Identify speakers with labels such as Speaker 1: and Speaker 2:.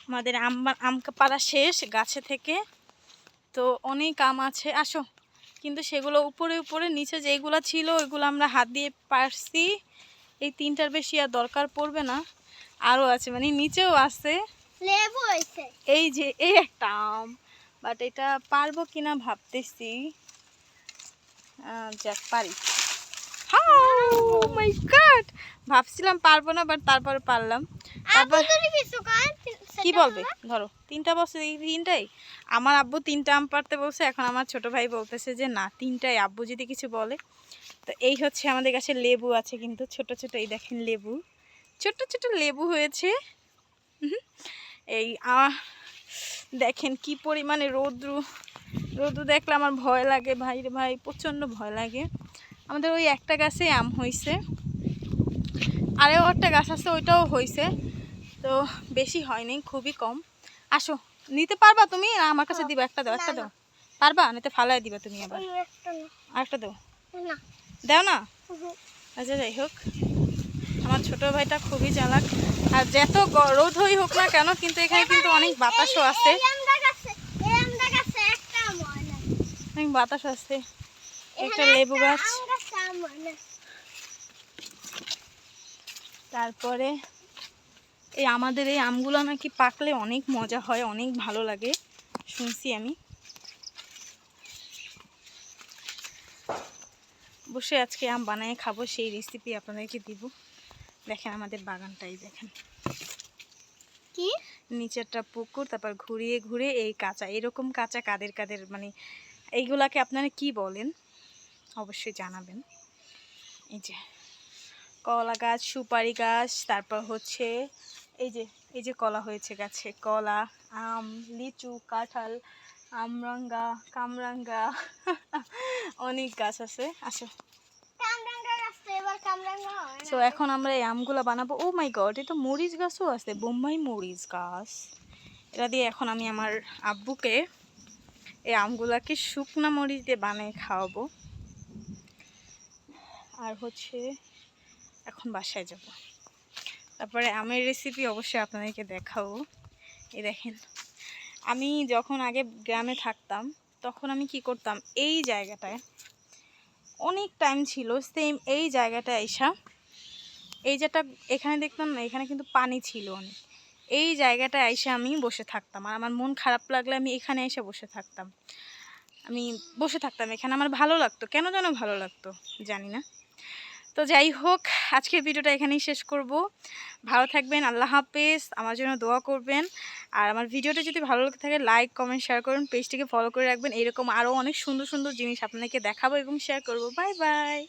Speaker 1: আমাদের আম পাড়া শেষ গাছে থেকে। তো অনেক আম আছে, আসো। কিন্তু সেগুলো উপরে উপরে, নিচে যেগুলো ছিল ওইগুলো আমরা হাত দিয়ে পারছি। এই 3টার বেশি আর দরকার পড়বে না, আরও আছে, মানে নিচেও আছে।
Speaker 2: লেবু হয়েছে,
Speaker 1: এই যে এই একটা আম, বাট এটা পারবো কিনা ভাবতেছি। যাক পারি। মাই গড, ভাবছিলাম পারবো না, বাট তারপরে পারলাম। তারপর কি বলবে, ধরো 3টা বছর, এই 3টাই আমার আব্বু 3টা আম পারতে বলছে। এখন আমার ছোট ভাই বলতেছে যে না 3টাই, আব্বু যদি কিছু বলে। তো এই হচ্ছে আমাদের কাছে লেবু আছে, কিন্তু ছোট ছোট, এই দেখেন লেবু, ছোট ছোট লেবু হয়েছে। এই দেখেন কি পরিমাণে রৌদ্র দেখলে আমার ভয় লাগে ভাই রে ভাই, প্রচণ্ড ভয় লাগে। আমাদের ওই একটা গাছে আম হয়েছে, আরেও একটা গাছ আছে, ওইটাও হয়েছে। তো বেশি হয়নি, খুবই কম। আসো, নিতে পারবা তুমি? আমার কাছে দিবা, একটা দাও, একটা দাও। পারবা? নিতে ফালাই দিবা তুমি আবার, আরেকটা দাও। দাও না? আচ্ছা যাই হোক, আমার ছোট ভাইটা খুবই চালাক। আর যত রোদই হোক না কেন, কিন্তু এখানে কিন্তু অনেক বাতাসও আছে, অনেক বাতাস আছে। একটা লেবু গাছ, তারপরে এই আমাদের এই আমগুলো নাকি পাকলে অনেক মজা হয়, অনেক ভালো লাগে শুনছি আমি। বসে আজকে আম বানিয়ে খাবো, সেই রেসিপি আপনাদেরকে দিব। দেখেন আমাদের বাগানটাই দেখেন,
Speaker 2: কি
Speaker 1: নিচেরটা পুকুর, তারপর ঘুরিয়ে ঘুরে এই কাঁচা, এরকম কাঁচা কাদের কাদের, মানে এইগুলাকে আপনারা কি বলেন অবশ্যই জানাবেন। এই যে কলা গাছ, সুপারি গাছ, তারপর হচ্ছে এই যে কলা হয়েছে গাছে, কলা, আম, লিচু, কাঁঠাল, আমরাঙ্গা, কামরাঙ্গা, অনেক গাছ আছে। আসো, তো এখন আমরা এই আমগুলো বানাবো। ও মাই গড, এটা মরিচ গাছও আছে, বোম্বাই মরিচ গাছ। এটা দিয়ে এখন আমি আমার আব্বুকে এই আমগুলাকে শুকনা মরিচ দিয়ে বানিয়ে খাওয়াবো। আর হচ্ছে এখন বাসায় যাব, তারপরে আমের রেসিপি অবশ্যই আপনাদেরকে দেখাবো। এই দেখেন, আমি যখন আগে গ্রামে থাকতাম তখন আমি কি করতাম, এই জায়গাটায় অনেক টাইম ছিল, সেম এই জায়গাটায় আইসা, এই যেটা এখানে দেখতাম না, এখানে কিন্তু পানি ছিল অনেক, এই জায়গাটায় আইসা আমি বসে থাকতাম। আর আমার মন খারাপ লাগলে আমি এখানে এসে বসে থাকতাম, এখানে আমার ভালো লাগতো, কেন যেন ভালো লাগতো জানি না। তো যাই হোক, আজকের ভিডিওটা এখানেই শেষ করব। ভালো থাকবেন, আল্লাহ হাফেজ, আমার জন্য দোয়া করবেন। আর আমার ভিডিওটা যদি ভালো লাগে থাকে, লাইক কমেন্ট শেয়ার করুন, পেজটিকে ফলো করে রাখবেন। এরকম আরও অনেক সুন্দর সুন্দর জিনিস আপনাদেরকে দেখাবো এবং শেয়ার করব। Bye bye.